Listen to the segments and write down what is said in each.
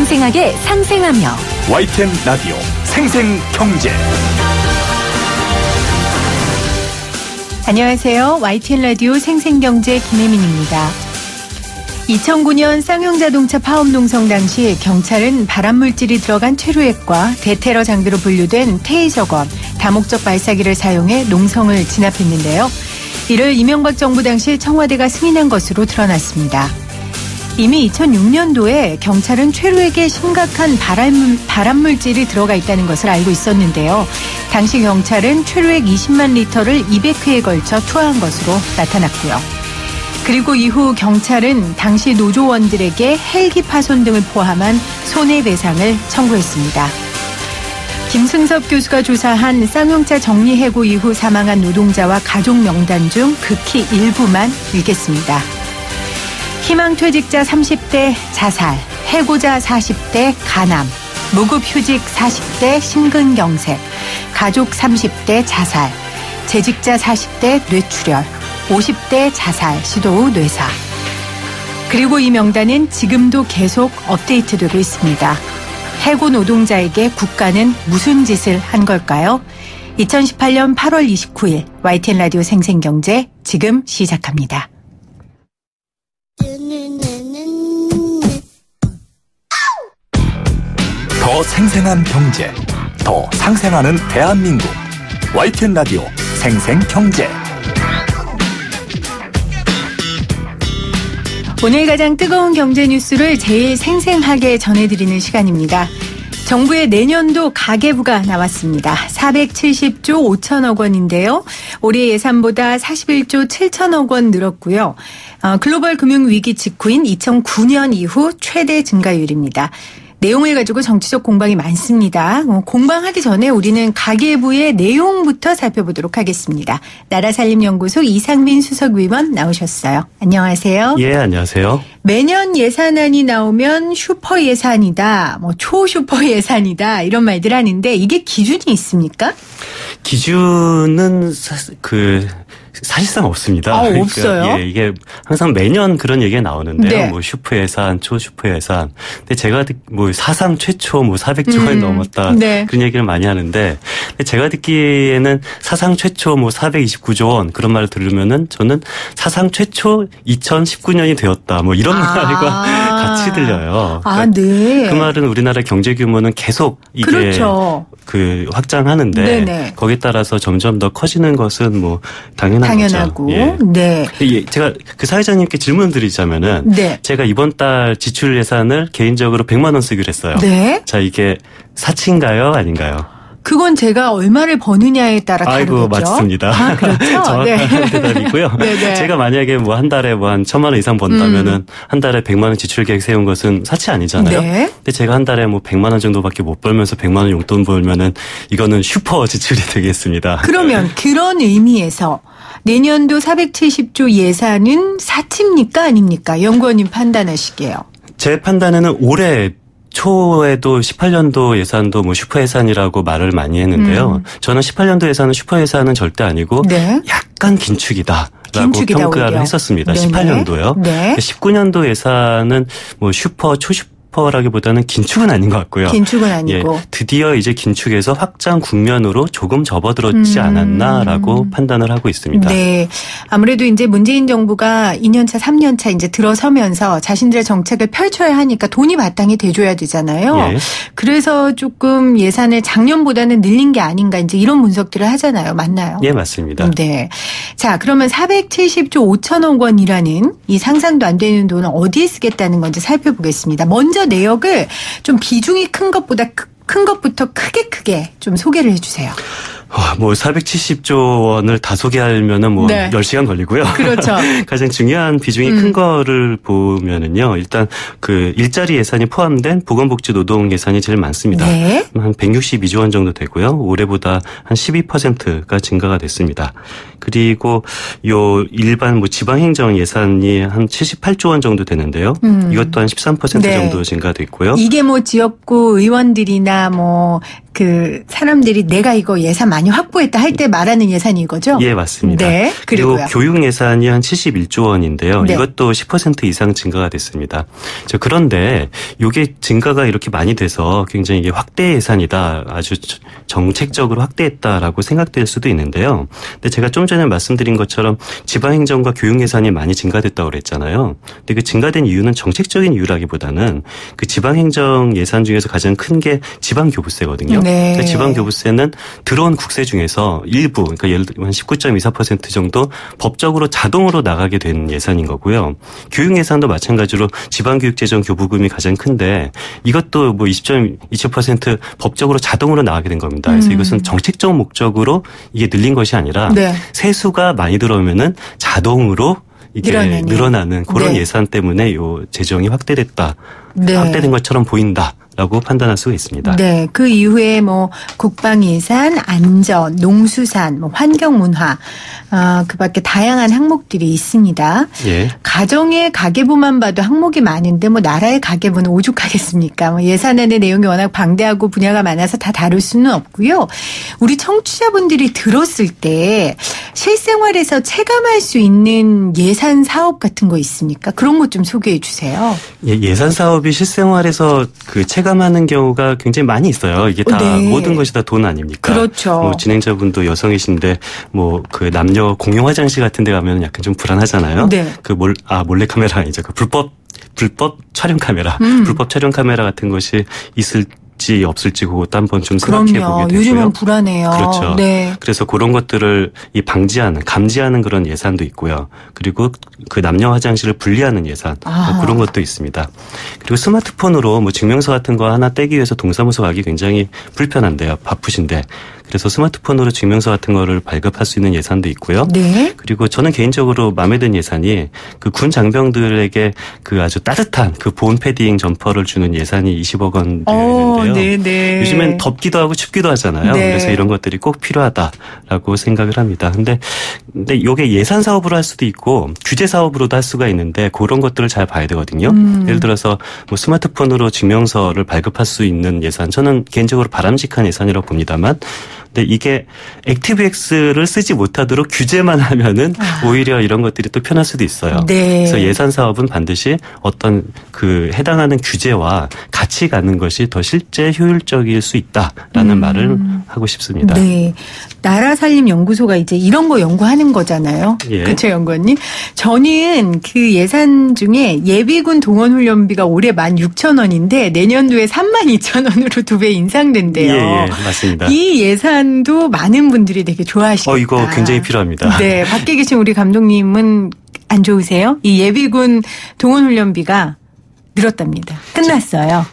생생하게 상생하며 YTN 라디오 생생경제. 안녕하세요. YTN 라디오 생생경제 김혜민입니다. 2009년 쌍용자동차 파업 농성 당시 경찰은 발암물질이 들어간 최루액과 대테러 장비로 분류된 테이저건, 다목적 발사기를 사용해 농성을 진압했는데요. 이를 이명박 정부 당시 청와대가 승인한 것으로 드러났습니다. 이미 2006년도에 경찰은 최루액에 심각한 발암물질이 들어가 있다는 것을 알고 있었는데요. 당시 경찰은 최루액 20만 리터를 200회에 걸쳐 투하한 것으로 나타났고요. 그리고 이후 경찰은 당시 노조원들에게 헬기 파손 등을 포함한 손해배상을 청구했습니다. 김승섭 교수가 조사한 쌍용차 정리해고 이후 사망한 노동자와 가족 명단 중 극히 일부만 읽겠습니다. 희망퇴직자 30대 자살, 해고자 40대 간암, 무급휴직 40대 심근경색, 가족 30대 자살, 재직자 40대 뇌출혈, 50대 자살 시도 후 뇌사. 그리고 이 명단은 지금도 계속 업데이트되고 있습니다. 해고 노동자에게 국가는 무슨 짓을 한 걸까요? 2018년 8월 29일 YTN 라디오 생생경제 지금 시작합니다. 더 생생한 경제, 더 상생하는 대한민국. YTN 라디오 생생경제. 오늘 가장 뜨거운 경제 뉴스를 제일 생생하게 전해드리는 시간입니다. 정부의 내년도 가계부가 나왔습니다. 470조 5천억 원인데요. 올해 예산보다 41조 7천억 원 늘었고요. 글로벌 금융위기 직후인 2009년 이후 최대 증가율입니다. 내용을 가지고 정치적 공방이 많습니다. 공방하기 전에 우리는 가계부의 내용부터 살펴보도록 하겠습니다. 나라살림연구소 이상민 수석위원 나오셨어요. 안녕하세요. 예, 안녕하세요. 매년 예산안이 나오면 슈퍼 예산이다, 초슈퍼 예산이다 이런 말들 하는데 이게 기준이 있습니까? 기준은 사실상 없습니다. 없어요? 그러니까 이게 항상 매년 그런 얘기가 나오는데요. 네. 슈퍼 예산, 초슈퍼 예산. 근데 제가 사상 최초 400조 원이 넘었다. 네. 그런 얘기를 많이 하는데 제가 듣기에는 사상 최초 429조 원 그런 말을 들으면은 저는 사상 최초 2019년이 되었다. 이런 말과 같이 들려요. 네. 그 말은 우리나라 경제 규모는 계속 이게 그렇죠. 확장하는데 네네. 거기에 따라서 점점 더 커지는 것은 당연하고. 예. 네. 제가 그 사회자님께 질문 드리자면은 네. 제가 이번 달 지출 예산을 개인적으로 100만 원 쓰기로 했어요. 네. 자, 이게 사치인가요? 아닌가요? 그건 제가 얼마를 버느냐에 따라 다르겠죠. 아이고, 맞습니다. 그렇죠. 정확한 네. 대답이고요. 네네. 제가 만약에 한 달에 한 1,000만 원 이상 번다면은 한 달에 100만 원 지출 계획 세운 것은 사치 아니잖아요. 네. 근데 제가 한 달에 100만 원 정도밖에 못 벌면서 100만 원 용돈 벌면은 이거는 슈퍼 지출이 되겠습니다. 그러면 그런 의미에서 내년도 470조 예산은 사치입니까 아닙니까? 연구원님 판단하시게요. 제 판단에는 올해 초에도 18년도 예산도 슈퍼 예산이라고 말을 많이 했는데요. 저는 18년도 예산은 슈퍼 예산은 절대 아니고 네. 약간 긴축이다라고 평가를 오히려. 했었습니다. 네네. 18년도요. 네. 19년도 예산은 슈퍼, 초슈퍼라기보다는 긴축은 아닌 것 같고요. 긴축은 아니고. 드디어 이제 긴축에서 확장 국면으로 조금 접어들었지 않았나라고 판단을 하고 있습니다. 네. 아무래도 이제 문재인 정부가 2년차, 3년차 이제 들어서면서 자신들의 정책을 펼쳐야 하니까 돈이 마땅히 대줘야 되잖아요. 예. 그래서 조금 예산을 작년보다는 늘린 게 아닌가 이제 이런 분석들을 하잖아요. 맞나요? 예, 맞습니다. 네. 자, 그러면 470조 5천억 원이라는 이 상상도 안 되는 돈을 어디에 쓰겠다는 건지 살펴보겠습니다. 먼저 내역을 좀 비중이 큰 것부터 크게 좀 소개를 해주세요. 470조 원을 다 소개하려면은 네. 10시간 걸리고요. 그렇죠. 가장 중요한 비중이 큰 거를 보면은요. 일단 일자리 예산이 포함된 보건복지 노동 예산이 제일 많습니다. 네. 한 162조 원 정도 되고요. 올해보다 한 12%가 증가가 됐습니다. 그리고 일반 지방행정 예산이 한 78조 원 정도 되는데요. 이것도 한 13% 네. 정도 증가됐고요. 이게 지역구 의원들이나 사람들이 내가 이거 예산 많이 확보했다 할 때 말하는 예산이 이거죠? 예, 맞습니다. 네. 그리고요. 교육 예산이 한 71조 원인데요. 네. 이것도 10% 이상 증가가 됐습니다. 그런데 이게 증가가 이렇게 많이 돼서 굉장히 이게 확대 예산이다. 아주 정책적으로 확대했다라고 생각될 수도 있는데요. 근데 제가 좀 전에 말씀드린 것처럼 지방행정과 교육 예산이 많이 증가됐다고 그랬잖아요. 근데 그 증가된 이유는 정책적인 이유라기보다는 그 지방행정 예산 중에서 가장 큰 게 지방교부세거든요. 네. 그러니까 지방교부세는 들어온 국세 중에서 일부, 그러니까 예를 들면 한 19.24% 정도 법적으로 자동으로 나가게 된 예산인 거고요. 교육 예산도 마찬가지로 지방교육재정 교부금이 가장 큰데 이것도 뭐 20.27% 법적으로 자동으로 나가게 된 겁니다. 그래서 이것은 정책적 목적으로 이게 늘린 것이 아니라 네. 세수가 많이 들어오면은 자동으로 이게 늘어나는 그런 네. 예산 때문에 요 재정이 확대됐다. 네. 확대된 것처럼 보인다라고 판단할 수가 있습니다. 네. 그 이후에 뭐 국방 예산, 안전, 농수산, 뭐 환경문화, 그 밖에 다양한 항목들이 있습니다. 예. 가정의 가계부만 봐도 항목이 많은데 뭐 나라의 가계부는 오죽하겠습니까? 뭐 예산안의 내용이 워낙 방대하고 분야가 많아서 다 다룰 수는 없고요. 우리 청취자분들이 들었을 때 실생활에서 체감할 수 있는 예산 사업 같은 거 있습니까? 그런 것 좀 소개해 주세요. 예산 사업이 실생활에서 그 체감하는 경우가 굉장히 많이 있어요. 이게 다 네. 모든 것이 다 돈 아닙니까? 그렇죠. 뭐 진행자분도 여성이신데 뭐 그 남녀 공용 화장실 같은 데 가면 약간 좀 불안하잖아요. 네. 그 몰래 카메라 아니죠. 그 불법 촬영 카메라, 불법 촬영 카메라 같은 것이 있을지 없을지 그것도 한번 좀 생각해 보게 되고요. 요즘은 불안해요. 그렇죠. 네. 그래서 그런 것들을 감지하는 그런 예산도 있고요. 그리고 그 남녀 화장실을 분리하는 예산 그런 것도 있습니다. 그리고 스마트폰으로 뭐 증명서 같은 거 하나 떼기 위해서 동사무소 가기 굉장히 불편한데요. 바쁘신데. 그래서 스마트폰으로 증명서 같은 거를 발급할 수 있는 예산도 있고요. 네. 그리고 저는 개인적으로 마음에 든 예산이 그 군 장병들에게 그 아주 따뜻한 그 보온 패딩 점퍼를 주는 예산이 20억 원 되는데요. 네네. 요즘엔 덥기도 하고 춥기도 하잖아요. 네. 그래서 이런 것들이 꼭 필요하다라고 생각을 합니다. 근데 이게 예산 사업으로 할 수도 있고 규제 사업으로도 할 수가 있는데 그런 것들을 잘 봐야 되거든요. 예를 들어서 뭐 스마트폰으로 증명서를 발급할 수 있는 예산, 저는 개인적으로 바람직한 예산이라고 봅니다만, 근데 이게 액티브엑스를 쓰지 못하도록 규제만 하면은 오히려 이런 것들이 또 편할 수도 있어요. 네. 그래서 예산 사업은 반드시 어떤 그 해당하는 규제와 같이 가는 것이 더 실제 효율적일 수 있다라는 말을 하고 싶습니다. 네. 나라살림연구소가 이제 이런 거 연구하는 거잖아요. 예. 그렇죠, 연구원님? 저는 그 예산 중에 예비군 동원훈련비가 올해 16,000원인데 내년도에 32,000원으로 2배 인상된대요. 예, 맞습니다. 이 예산도 많은 분들이 되게 좋아하시겠다. 이거 굉장히 필요합니다. 네. 밖에 계신 우리 감독님은 안 좋으세요? 이 예비군 동원훈련비가 늘었답니다. 끝났어요.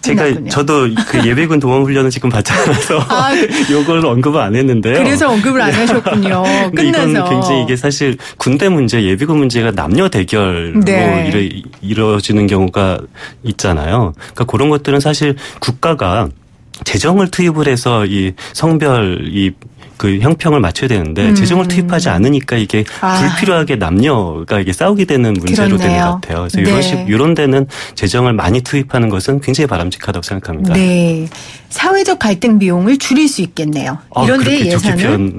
끝났군요. 저도 그 예비군 동원 훈련을 지금 받지 않아서 요걸 언급을 안 했는데요. 그래서 언급을 안 하셨군요. 근데 끝나서. 이건 굉장히 이게 사실 군대 문제, 예비군 문제가 남녀 대결로 네. 이루어지는 경우가 있잖아요. 그러니까 그런 것들은 사실 국가가 재정을 투입을 해서 이 성별 그 형평을 맞춰야 되는데 재정을 투입하지 않으니까 이게 불필요하게 남녀가 이게 싸우게 되는 문제로 그렇네요. 되는 것 같아요. 그래서 이런 데는 재정을 많이 투입하는 것은 굉장히 바람직하다고 생각합니다. 네. 사회적 갈등 비용을 줄일 수 있겠네요. 이런데 예산을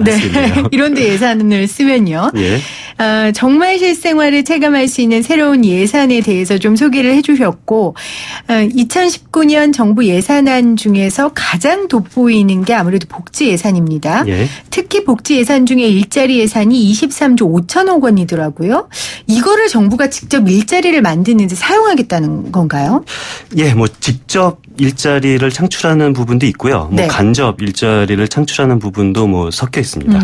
이런데 예산을 쓰면요. 예. 정말 실생활을 체감할 수 있는 새로운 예산에 대해서 좀 소개를 해주셨고 2019년 정부 예산안 중에서 가장 돋보이는 게 아무래도 복지 예산입니다. 예. 특히 복지 예산 중에 일자리 예산이 23조 5천억 원이더라고요. 이거를 정부가 직접 일자리를 만드는 데 사용하겠다는 건가요? 예, 뭐 직접 일자리를 창출하는 부분도 있고요. 뭐 네. 간접 일자리를 창출하는 부분도 뭐 섞여 있습니다.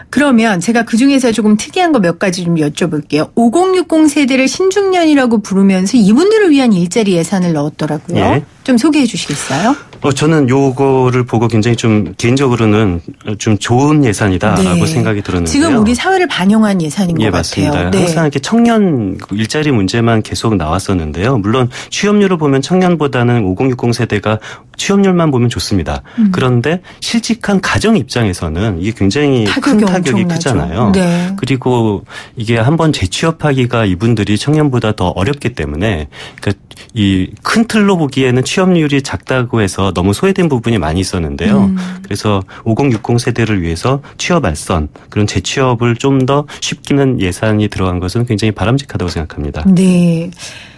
그러면 제가 그중에서 조금 특이한 거 몇 가지 좀 여쭤볼게요. 5060 세대를 신중년이라고 부르면서 이분들을 위한 일자리 예산을 넣었더라고요. 예. 좀 소개해 주시겠어요? 저는 요거를 보고 굉장히 좀 개인적으로는 좀 좋은 예산이다라고 네. 생각이 들었는데요. 지금 우리 사회를 반영한 예산인 것 맞습니다. 같아요. 네. 항상 이렇게 청년 일자리 문제만 계속 나왔었는데요. 물론 취업률을 보면 청년보다는 5060 세대가 취업률만 보면 좋습니다. 그런데 실직한 가정 입장에서는 이게 굉장히 큰 타격이 엄청나죠. 크잖아요. 네. 그리고 이게 한번 재취업하기가 이분들이 청년보다 더 어렵기 때문에 그러니까 이 큰 틀로 보기에는 취업률이 작다고 해서 너무 소외된 부분이 많이 있었는데요. 그래서 5060 세대를 위해서 취업 알선, 그런 재취업을 좀 더 쉽게는 예산이 들어간 것은 굉장히 바람직하다고 생각합니다. 네.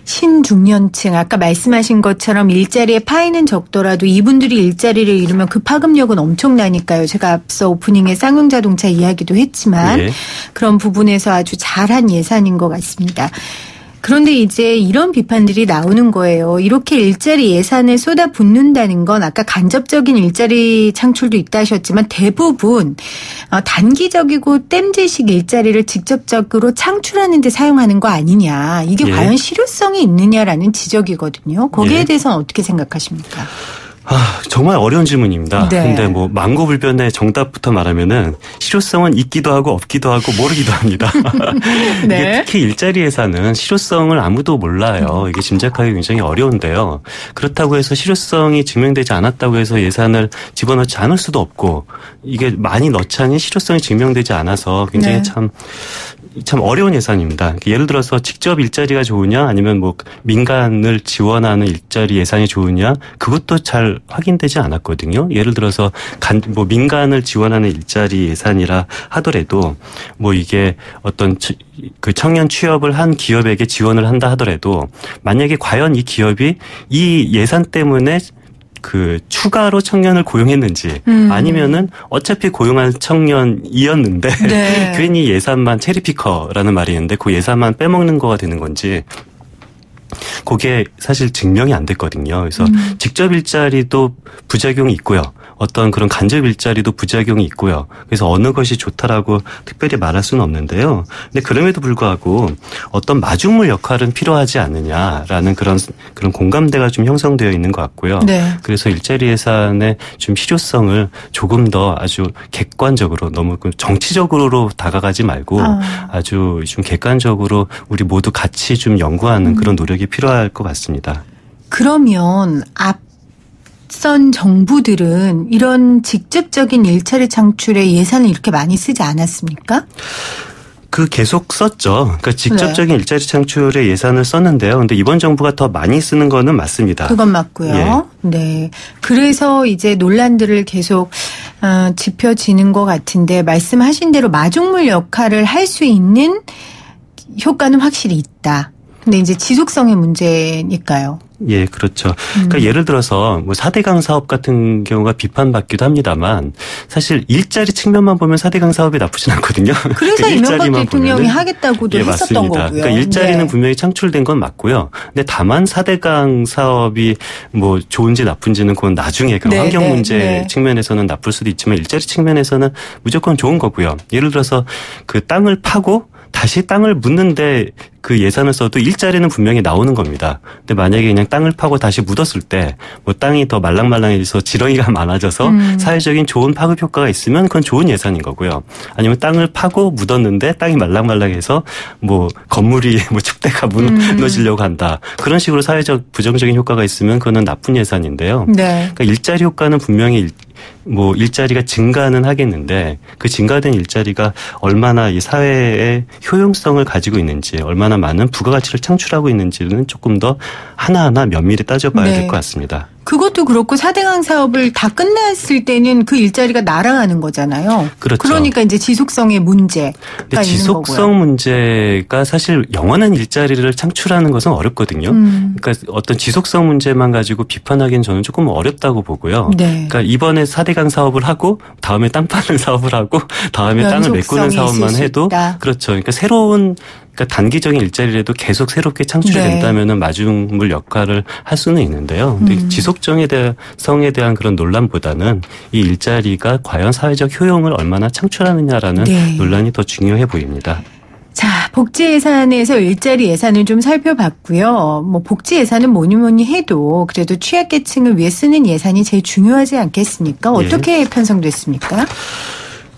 신중년층 아까 말씀하신 것처럼 일자리의 파이는 적더라도 이분들이 일자리를 잃으면 그 파급력은 엄청나니까요. 제가 앞서 오프닝에 쌍용자동차 이야기도 했지만 예. 그런 부분에서 아주 잘한 예산인 것 같습니다. 그런데 이제 이런 비판들이 나오는 거예요. 이렇게 일자리 예산을 쏟아붓는다는 건 아까 간접적인 일자리 창출도 있다 하셨지만 대부분 단기적이고 땜질식 일자리를 직접적으로 창출하는 데 사용하는 거 아니냐. 이게 예. 과연 실효성이 있느냐라는 지적이거든요. 거기에 예. 대해서는 어떻게 생각하십니까? 정말 어려운 질문입니다. 네. 근데 뭐 만고불변의 정답부터 말하면은 실효성은 있기도 하고 없기도 하고 모르기도 합니다. 네. 이게 특히 일자리 예산은 실효성을 아무도 몰라요. 이게 짐작하기 굉장히 어려운데요. 그렇다고 해서 실효성이 증명되지 않았다고 해서 예산을 집어넣지 않을 수도 없고 이게 많이 넣자니 실효성이 증명되지 않아서 굉장히 네. 참 어려운 예산입니다. 예를 들어서 직접 일자리가 좋으냐 아니면 뭐 민간을 지원하는 일자리 예산이 좋으냐 그것도 잘 확인되지 않았거든요. 예를 들어서 뭐 민간을 지원하는 일자리 예산이라 하더라도 뭐 이게 어떤 그 청년 취업을 한 기업에게 지원을 한다 하더라도 만약에 과연 이 기업이 이 예산 때문에 그 추가로 청년을 고용했는지 아니면은 어차피 고용한 청년이었는데 네. 괜히 예산만 체리피커라는 말이 있는데 그 예산만 빼먹는 거가 되는 건지 그게 사실 증명이 안 됐거든요. 그래서 직접 일자리도 부작용이 있고요. 어떤 그런 간접 일자리도 부작용이 있고요. 그래서 어느 것이 좋다라고 특별히 말할 수는 없는데요. 근데 그럼에도 불구하고 어떤 마중물 역할은 필요하지 않느냐라는 그런 공감대가 좀 형성되어 있는 것 같고요. 네. 그래서 일자리 예산의 좀 실효성을 조금 더 아주 객관적으로 너무 정치적으로 다가가지 말고 아주 좀 객관적으로 우리 모두 같이 좀 연구하는 그런 노력이 필요할 것 같습니다. 그러면 앞선 정부들은 이런 직접적인 일자리 창출에 예산을 이렇게 많이 쓰지 않았습니까? 계속 썼죠. 그러니까 직접적인 일자리 창출에 예산을 썼는데요. 근데 이번 정부가 더 많이 쓰는 거는 맞습니다. 그건 맞고요. 예. 네. 그래서 이제 논란들을 계속 짚어지는 것 같은데 말씀하신 대로 마중물 역할을 할 수 있는 효과는 확실히 있다. 근데 이제 지속성의 문제니까요. 예, 그렇죠. 그러니까 예를 들어서 뭐 4대강 사업 같은 경우가 비판받기도 합니다만 사실 일자리 측면만 보면 4대강 사업이 나쁘진 않거든요. 그래서 이명박 일자리만 대통령이 보면은. 하겠다고도 예, 했었던 맞습니다. 거고요. 그러니까 일자리는 네. 분명히 창출된 건 맞고요. 근데 다만 4대강 사업이 뭐 좋은지 나쁜지는 그건 나중에 그 네, 환경 네, 문제 네. 측면에서는 나쁠 수도 있지만 일자리 측면에서는 무조건 좋은 거고요. 예를 들어서 그 땅을 파고 다시 땅을 묻는데 그 예산을 써도 일자리는 분명히 나오는 겁니다. 근데 만약에 그냥 땅을 파고 다시 묻었을 때 뭐 땅이 더 말랑말랑해져서 지렁이가 많아져서 사회적인 좋은 파급 효과가 있으면 그건 좋은 예산인 거고요. 아니면 땅을 파고 묻었는데 땅이 말랑말랑해서 뭐 건물이 뭐 축대가 무너지려고 한다. 그런 식으로 사회적 부정적인 효과가 있으면 그거는 나쁜 예산인데요. 네. 그러니까 일자리 효과는 분명히 뭐 일자리가 증가는 하겠는데 그 증가된 일자리가 얼마나 이 사회의 효용성을 가지고 있는지 얼마나 많은 부가가치를 창출하고 있는지는 조금 더 하나하나 면밀히 따져봐야 네. 될 것 같습니다. 그것도 그렇고 4대강 사업을 다 끝났을 때는 그 일자리가 날아가는 거잖아요. 그렇죠. 그러니까 이제 지속성의 문제가 근데 있는 지속성 거고요. 문제가 사실 영원한 일자리를 창출하는 것은 어렵거든요. 그러니까 어떤 지속성 문제만 가지고 비판하기는 저는 조금 어렵다고 보고요. 네. 그러니까 이번에 4대강 사업을 하고 다음에 땅 파는 사업을 하고 다음에 땅을 메꾸는 연속성이 사업만 있을 수 해도 있다. 그렇죠. 그러니까 그러니까 단기적인 일자리라도 계속 새롭게 창출된다면은 마중물 역할을 할 수는 있는데요. 근데 지속성에 대한 그런 논란보다는 이 일자리가 과연 사회적 효용을 얼마나 창출하느냐라는 네. 논란이 더 중요해 보입니다. 자, 복지 예산에서 일자리 예산을 좀 살펴봤고요. 뭐 복지 예산은 뭐니 해도 그래도 취약계층을 위해 쓰는 예산이 제일 중요하지 않겠습니까? 어떻게 편성됐습니까?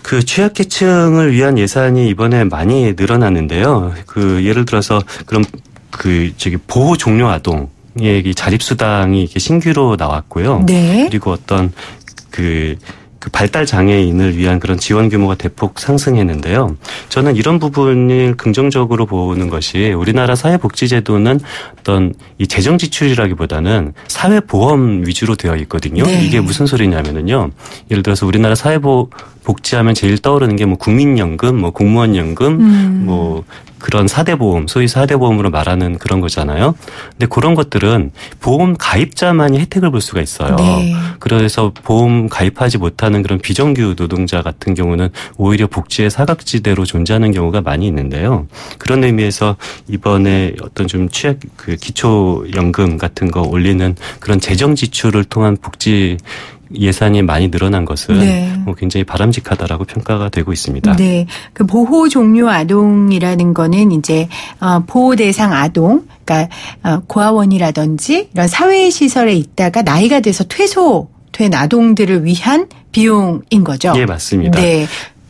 그 취약계층을 위한 예산이 이번에 많이 늘어났는데요. 그 예를 들어서 그럼 보호 종료 아동의 이 자립수당이 이렇게 신규로 나왔고요. 네. 그리고 어떤 그 발달 장애인을 위한 그런 지원 규모가 대폭 상승했는데요. 저는 이런 부분을 긍정적으로 보는 것이 우리나라 사회복지제도는 어떤 이 재정 지출이라기보다는 사회보험 위주로 되어 있거든요. 네. 이게 무슨 소리냐면은요. 예를 들어서 우리나라 사회복지하면 제일 떠오르는 게 뭐 국민연금, 뭐 공무원연금, 뭐 그런 4대 보험, 소위 4대 보험으로 말하는 그런 거잖아요. 근데 그런 것들은 보험 가입자만이 혜택을 볼 수가 있어요. 네. 그래서 보험 가입하지 못하는 그런 비정규 노동자 같은 경우는 오히려 복지의 사각지대로 존재하는 경우가 많이 있는데요. 그런 의미에서 이번에 어떤 좀 그 기초연금 같은 거 올리는 그런 재정 지출을 통한 복지 예산이 많이 늘어난 것은 네. 굉장히 바람직하다라고 평가가 되고 있습니다. 네. 그 보호 종료 아동이라는 거는 이제 보호 대상 아동, 그러니까 고아원이라든지 이런 사회 시설에 있다가 나이가 돼서 퇴소된 아동들을 위한 비용인 거죠. 예, 맞습니다. 네.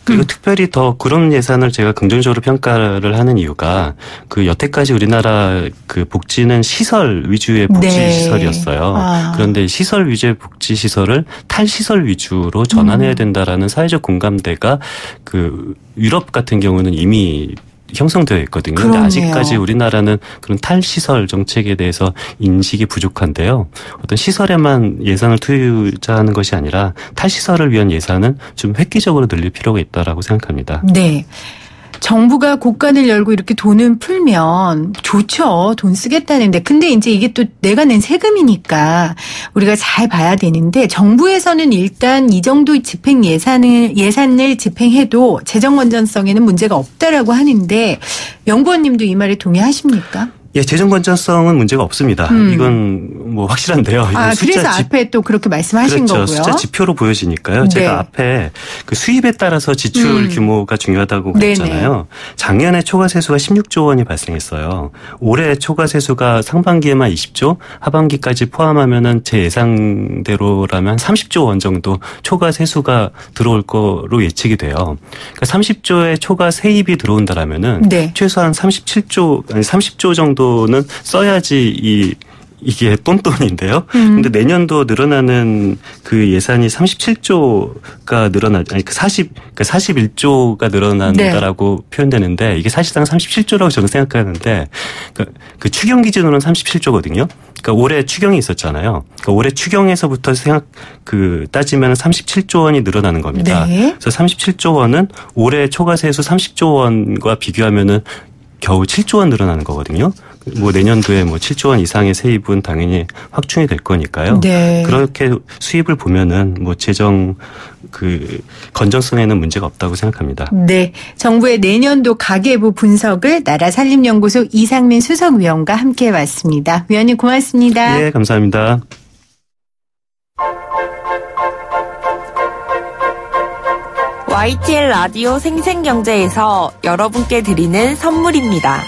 그리고 특별히 더 그런 예산을 제가 긍정적으로 평가를 하는 이유가 그 여태까지 우리나라 그 복지는 시설 위주의 복지 네. 시설이었어요. 그런데 시설 위주의 복지 시설을 탈시설 위주로 전환해야 된다라는 사회적 공감대가 그 유럽 같은 경우는 이미 형성되어 있거든요. 그런데 아직까지 우리나라는 그런 탈시설 정책에 대해서 인식이 부족한데요. 어떤 시설에만 예산을 투자하는 것이 아니라 탈시설을 위한 예산은 좀 획기적으로 늘릴 필요가 있다라고 생각합니다. 네. 정부가 곳간을 열고 이렇게 돈을 풀면 좋죠. 돈 쓰겠다는데. 근데 이제 이게 또 내가 낸 세금이니까 우리가 잘 봐야 되는데 정부에서는 일단 이 정도 집행 예산을 집행해도 재정 건전성에는 문제가 없다라고 하는데 연구원님도 이 말에 동의하십니까? 예, 재정 건전성은 문제가 없습니다. 이건 뭐 확실한데요. 이건 그래서 앞에 또 그렇게 말씀하신 그렇죠. 거고요. 숫자 지표로 보여지니까요. 네. 제가 앞에 그 수입에 따라서 지출 규모가 중요하다고 그랬잖아요. 작년에 초과 세수가 16조 원이 발생했어요. 올해 초과 세수가 상반기에만 20조, 하반기까지 포함하면은 제 예상대로라면 30조 원 정도 초과 세수가 들어올 거로 예측이 돼요. 그러니까 30조의 초과 세입이 들어온다라면은 네. 최소한 30조 정도는 써야지 이게 똔똔인데요. 근데 내년도 늘어나는 그 예산이 37조가 아니 41조가 늘어난다라고 표현되는데 이게 사실상 37조라고 저는 생각하는데 그 추경 기준으로는 37조거든요. 그러니까 올해 추경이 있었잖아요. 그러니까 올해 추경에서부터 따지면 37조 원이 늘어나는 겁니다. 네. 그래서 37조 원은 올해 초과세수 30조 원과 비교하면은 겨우 7조 원 늘어나는 거거든요. 뭐 내년도에 뭐 7조 원 이상의 세입은 당연히 확충이 될 거니까요. 네. 그렇게 수입을 보면은 뭐 재정 그 건전성에는 문제가 없다고 생각합니다. 네. 정부의 내년도 가계부 분석을 나라살림연구소 이상민 수석위원과 함께 해봤습니다. 위원님 고맙습니다. 예, 감사합니다. YTN 라디오 생생경제에서 여러분께 드리는 선물입니다.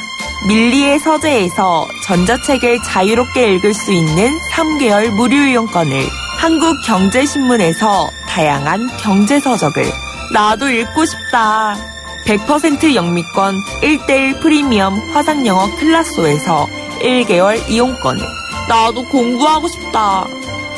밀리의 서재에서 전자책을 자유롭게 읽을 수 있는 3개월 무료 이용권을, 한국경제신문에서 다양한 경제서적을, 나도 읽고 싶다. 100% 영미권 1:1 프리미엄 화상영어 클라소에서 1개월 이용권을, 나도 공부하고 싶다.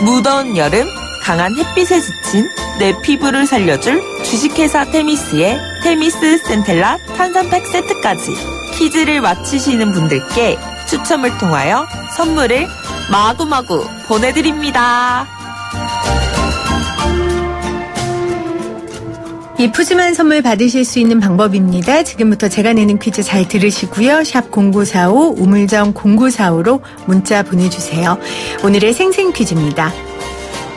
무더운 여름 강한 햇빛에 지친 내 피부를 살려줄 주식회사 테미스의 테미스 센텔라 탄산팩 세트까지 퀴즈를 맞히시는 분들께 추첨을 통하여 선물을 마구마구 보내드립니다. 이 푸짐한 선물 받으실 수 있는 방법입니다. 지금부터 제가 내는 퀴즈 잘 들으시고요. 샵 0945 우물정 0945로 문자 보내주세요. 오늘의 생생 퀴즈입니다.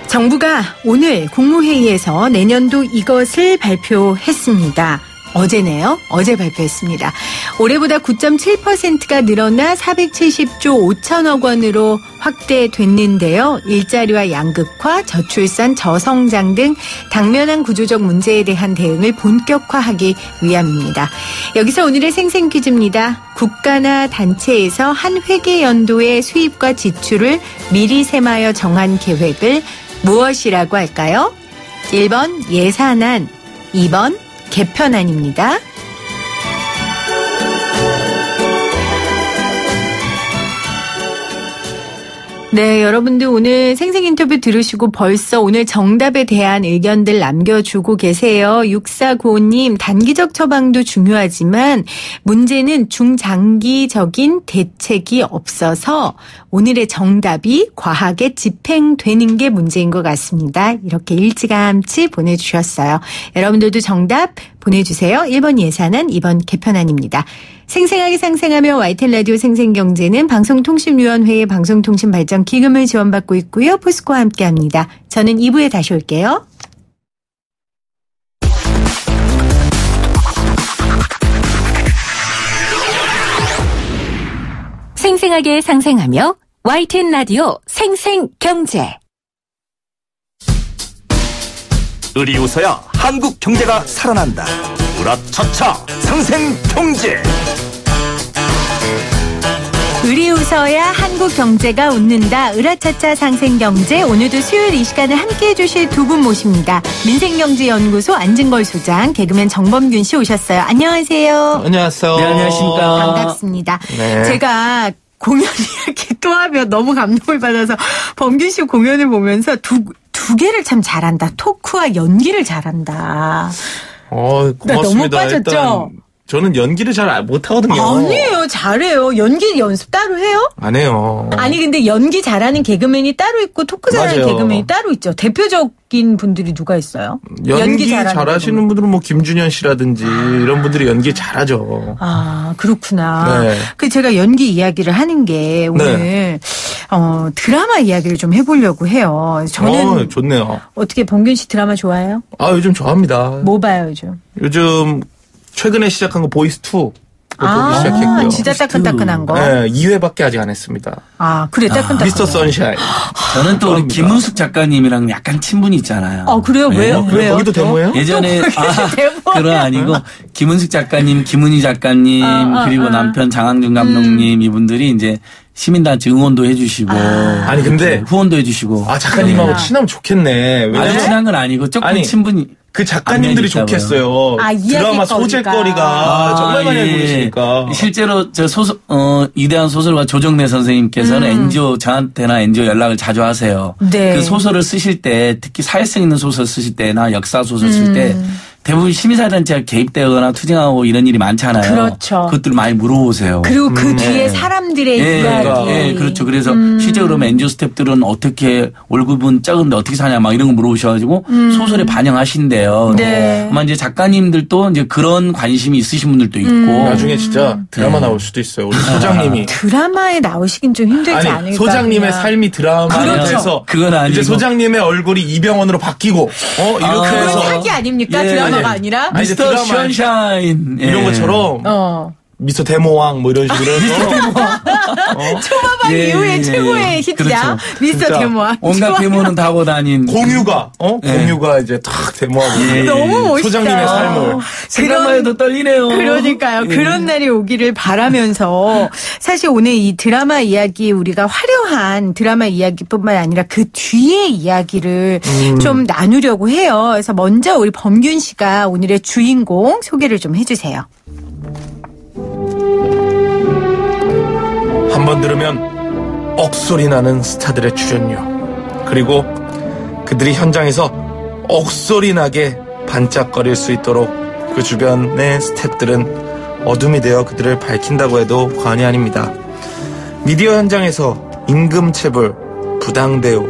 정부가 오늘 국무회의에서 내년도 이것을 발표했습니다. 어제네요. 어제 발표했습니다. 올해보다 9.7%가 늘어나 470조 5천억 원으로 확대됐는데요. 일자리와 양극화, 저출산, 저성장 등 당면한 구조적 문제에 대한 대응을 본격화하기 위함입니다. 여기서 오늘의 생생 퀴즈입니다. 국가나 단체에서 한 회계 연도의 수입과 지출을 미리 셈하여 정한 계획을 무엇이라고 할까요? 1번 예산안, 2번 개편안입니다. 네, 여러분들 오늘 생생 인터뷰 들으시고 벌써 오늘 정답에 대한 의견들 남겨주고 계세요. 6495님, 단기적 처방도 중요하지만 문제는 중장기적인 대책이 없어서 오늘의 정답이 과하게 집행되는 게 문제인 것 같습니다. 이렇게 일찌감치 보내주셨어요. 여러분들도 정답 보내주세요. 1번 예산안, 2번 개편안입니다. 생생하게 상생하며 YTN 라디오 생생경제는 방송통신위원회의 방송통신발전기금을 지원받고 있고요. 포스코와 함께합니다. 저는 2부에 다시 올게요. 생생하게 상생하며 YTN 라디오 생생경제. 을이 웃어야 한국 경제가 살아난다. 으라차차 상생경제. 을이 웃어야 한국 경제가 웃는다. 으라차차 상생경제. 오늘도 수요일 이 시간을 함께해 주실 두 분 모십니다. 민생경제연구소 안진걸 소장, 개그맨 정범균 씨 오셨어요. 안녕하세요. 안녕하세요. 네, 안녕하십니까. 반갑습니다. 네. 제가 공연 이야기 또 하면 너무 감동을 받아서 범균 씨 공연을 보면서 두 개를 참 잘한다. 토크와 연기를 잘한다. 고맙습니다. 너무 빠졌죠? 일단 저는 연기를 잘 못하거든요. 아니에요. 잘해요. 연기 연습 따로 해요? 안 해요. 아니 근데 연기 잘하는 개그맨이 따로 있고 토크 잘하는 맞아요. 개그맨이 따로 있죠. 대표적인 분들이 누가 있어요? 연기 잘하시는 개그맨. 분들은 뭐 김준현 씨라든지 이런 분들이 연기 잘하죠. 아, 그렇구나. 네. 그 제가 연기 이야기를 하는 게 오늘 드라마 이야기를 좀 해보려고 해요. 저는 좋네요. 어떻게 범균 씨 드라마 좋아해요? 요즘 좋아합니다. 뭐 봐요 요즘? 요즘 최근에 시작한 거 보이스2 보기 시작했고요. 진짜 따끈따끈한 거. 네, 2회밖에 아직 안 했습니다. 아, 그래 따끈따끈. 미스터 선샤인. 저는 또 우리 김은숙 작가님이랑 약간 친분이 있잖아요. 그래요? 왜요? 왜요? 거기도 데모예요? 예전에 데모야. 그건 아니고 김은숙 작가님, 김은희 작가님 그리고 남편 장항준 감독님 이분들이 이제 시민단체 응원도 해주시고 아니 근데 후원도 해주시고. 작가님하고 친하면 좋겠네. 아주 왜냐면 친한 건 아니고 조금 친분이. 그 작가님들이 좋겠어요. 드라마 소재거리가 정말 많이 알고 계시니까. 실제로 저 위대한 소설가 조정래 선생님께서는 NGO, 저한테나 NGO 연락을 자주 하세요. 네. 그 소설을 쓰실 때, 특히 사회성 있는 소설 쓰실 때나 역사 소설 쓸 때 대부분 시민사회단체가 개입되거나 투쟁하고 이런 일이 많잖아요. 그렇죠. 그것들을 많이 물어보세요. 그리고 그 뒤에 사람들의 이야기. 그렇죠. 그래서 실제로 그러면 NGO 스태프들은 어떻게 월급은 적은데 어떻게 사냐 막 이런 거 물어보셔가지고 소설에 반영하신대요. 네. 아마 이제 작가님들도 이제 그런 관심이 있으신 분들도 있고. 나중에 진짜 드라마 나올 수도 있어요. 우리 소장님이. 드라마에 나오시긴 좀 힘들지 않을까. 소장님의 그냥. 삶이 드라마에서 그렇죠. 그건 아니고. 이제 소장님의 얼굴이 이병헌으로 바뀌고 이렇게 그건 해서 사기 아닙니까? 드라마가 아니라? 아니, 이제 미스터 드라마 션샤인 이런 것처럼 미스터 데모왕 뭐 이런 식으로 해서 초밥왕 이후에 최고의 히트작 그렇죠. 미스터 진짜. 데모왕. 온갖 데모는 다 하고 다닌. 공유가 공유가 이제 탁 데모하고 너무 멋있다. 소장님의 삶을 생각만 해도 떨리네요. 그러니까요. 그런 날이 오기를 바라면서 사실 오늘 이 드라마 이야기 우리가 화려한 드라마 이야기뿐만 아니라 그 뒤의 이야기를 좀 나누려고 해요. 그래서 먼저 우리 범균 씨가 오늘의 주인공 소개를 좀 해주세요. 한번 들으면 억소리 나는 스타들의 출연료 그리고 그들이 현장에서 억소리 나게 반짝거릴 수 있도록 그 주변의 스태프들은 어둠이 되어 그들을 밝힌다고 해도 과언이 아닙니다. 미디어 현장에서 임금체불, 부당대우,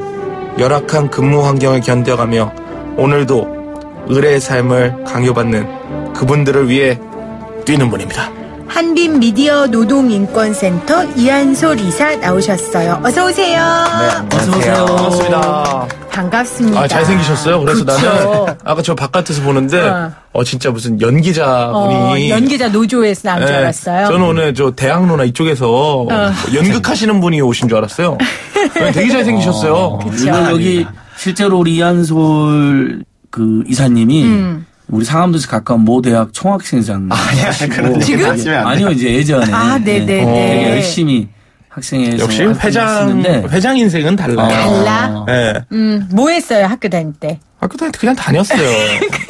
열악한 근무 환경을 견뎌가며 오늘도 을의 삶을 강요받는 그분들을 위해 뛰는 분입니다. 한빛 미디어 노동인권센터 이한솔 이사 나오셨어요. 어서 오세요. 네, 어서오세요. 반갑습니다. 반갑습니다. 잘생기셨어요. 그래서 그쵸. 나는 아까 저 바깥에서 보는데 진짜 무슨 연기자분이 연기자 노조에서 나온 줄 네, 알았어요. 저는 오늘 저 대학로나 이쪽에서 연극하시는 분이 오신 줄 알았어요. 되게 잘생기셨어요. 그쵸. 여기 실제로 우리 이한솔 그 이사님이 우리 상암도시 가까운 모 대학 총학생회장. 그런 지금? 아니요, 이제 예전에. 네네네. 되게 열심히 학생회에서 역시 회장 인생은 달라요. 달라? 네. 뭐 했어요, 학교 다닐 때? 학교 다닐 때 그냥 다녔어요.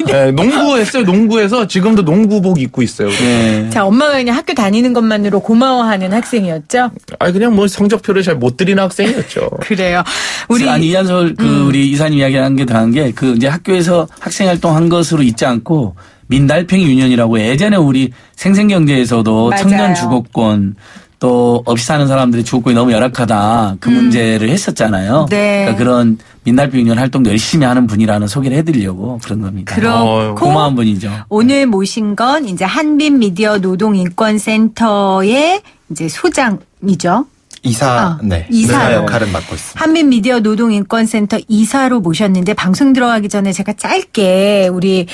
네, 농구했어요. 농구해서 지금도 농구복 입고 있어요. 네. 자, 엄마가 그냥 학교 다니는 것만으로 고마워하는 학생이었죠? 그냥 뭐 성적표를 잘 못 드리는 학생이었죠. 그래요. 아니, 이한솔 우리 이사님 이야기한 게 더한 게 이제 학교에서 학생 활동한 것으로 있지 않고 민달팽이 유년이라고 예전에 우리 생생경제에서도 맞아요. 청년 주거권 또 없이 사는 사람들의 주거권이 너무 열악하다 그 문제를 했었잖아요. 네. 그러니까 그런 민달팽이 유년 활동도 열심히 하는 분이라는 소개를 해드리려고 그런 겁니다. 그렇고 고마운 분이죠. 오늘 모신 건 이제 한빛 미디어 노동인권센터의 이제 소장이죠. 이사 역할을 맡고 있습니다. 한빛 미디어 노동인권센터 이사로 모셨는데 방송 들어가기 전에 제가 짧게 우리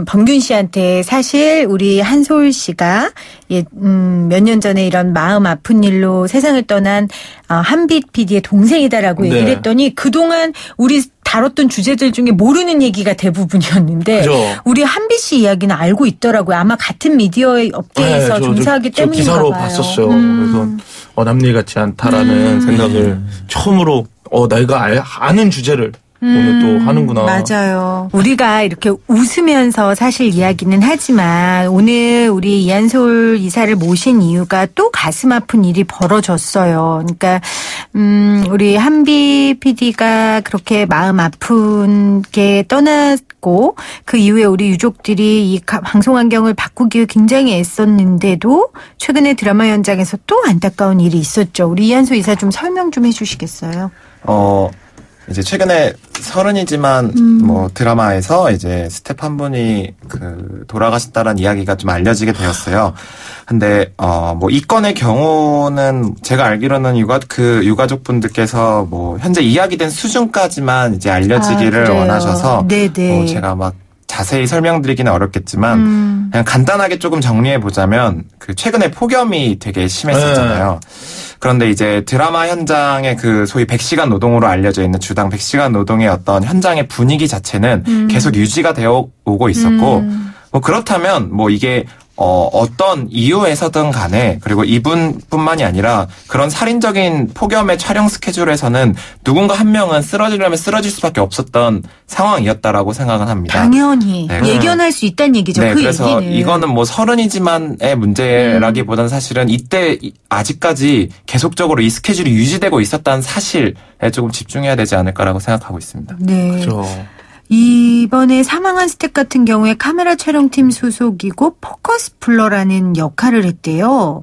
범균 씨한테 사실 우리 한솔 씨가 몇 년 전에 이런 마음 아픈 일로 세상을 떠난 한빛 PD의 동생이다라고 얘기를 했더니 그동안 우리 다뤘던 주제들 중에 모르는 얘기가 대부분이었는데 그죠. 우리 한빛 씨 이야기는 알고 있더라고요. 아마 같은 미디어 업계에서 종사하기 때문인가 기사로 봐요. 봤었어요. 그래서 남일 같지 않다라는 생각을 처음으로 내가 아는 주제를 오늘 또 하는구나. 맞아요. 우리가 이렇게 웃으면서 사실 이야기는 하지만 오늘 우리 이한솔 이사를 모신 이유가 또 가슴 아픈 일이 벌어졌어요. 그러니까 우리 한비 PD가 그렇게 마음 아픈 게 떠났고 그 이후에 우리 유족들이 이 방송 환경을 바꾸기 위해 굉장히 애썼는데도 최근에 드라마 현장에서 또 안타까운 일이 있었죠. 우리 이한솔 이사 좀 설명 좀 해주시겠어요? 이제 최근에 30이지만 뭐 드라마에서 이제 스텝 한 분이 돌아가셨다라는 이야기가 좀 알려지게 되었어요. 근데 뭐 이 건의 경우는 제가 알기로는 유가족분들께서 뭐 현재 이야기된 수준까지만 이제 알려지기를 원하셔서 뭐 제가 막 자세히 설명드리기는 어렵겠지만 그냥 간단하게 조금 정리해 보자면 최근에 폭염이 되게 심했었잖아요. 그런데 이제 드라마 현장의 소위 100시간 노동으로 알려져 있는 주당 100시간 노동의 어떤 현장의 분위기 자체는 계속 유지가 되어 오고 있었고 뭐 그렇다면 뭐 이게 어떤 이유에서든 간에 그리고 이분뿐만이 아니라 그런 살인적인 폭염의 촬영 스케줄에서는 누군가 한 명은 쓰러지려면 쓰러질 수밖에 없었던 상황이었다라고 생각은 합니다. 당연히 예견할 수 있다는 얘기죠. 네, 그래서 얘기는. 이거는 뭐 30이지만의 문제라기보다는 사실은 이때 아직까지 계속적으로 이 스케줄이 유지되고 있었다는 사실에 조금 집중해야 되지 않을까라고 생각하고 있습니다. 네. 그렇죠. 이번에 사망한 스텝 같은 경우에 카메라 촬영팀 소속이고 포커스 플러라는 역할을 했대요.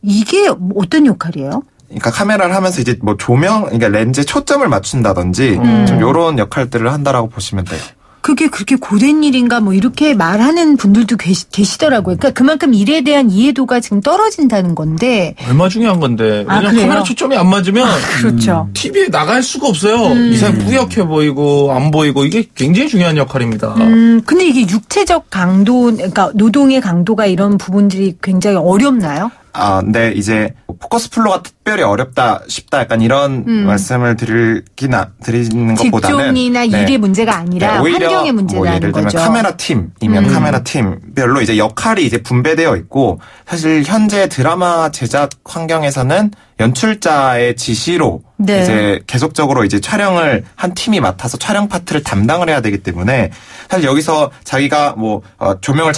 이게 어떤 역할이에요? 그러니까 카메라를 하면서 이제 뭐 그러니까 렌즈에 초점을 맞춘다든지 좀 이런 역할들을 한다라고 보시면 돼요. 그게 그렇게 고된 일인가 뭐 이렇게 말하는 분들도 계시더라고요. 그러니까 그만큼 일에 대한 이해도가 지금 떨어진다는 건데. 얼마 중요한 건데. 왜냐면 카메라 초점이 안 맞으면 그렇죠. TV에 나갈 수가 없어요. 이상 뿌옇게 보이고 안 보이고 이게 굉장히 중요한 역할입니다. 근데 이게 육체적 강도, 그러니까 노동의 강도가 이런 부분들이 굉장히 어렵나요? 근데 이제 포커스 플로가 특별히 어렵다 쉽다 약간 이런 말씀을 드리는 것보다는 직종이나 일의 문제가 아니라 오히려 환경의 문제라는 뭐 예를 들면 거죠. 카메라 팀이면 카메라 팀별로 이제 역할이 이제 분배되어 있고 사실 현재 드라마 제작 환경에서는 연출자의 지시로 이제 계속적으로 이제 촬영을 한 팀이 맡아서 촬영 파트를 담당을 해야 되기 때문에 사실 여기서 자기가 뭐 조명을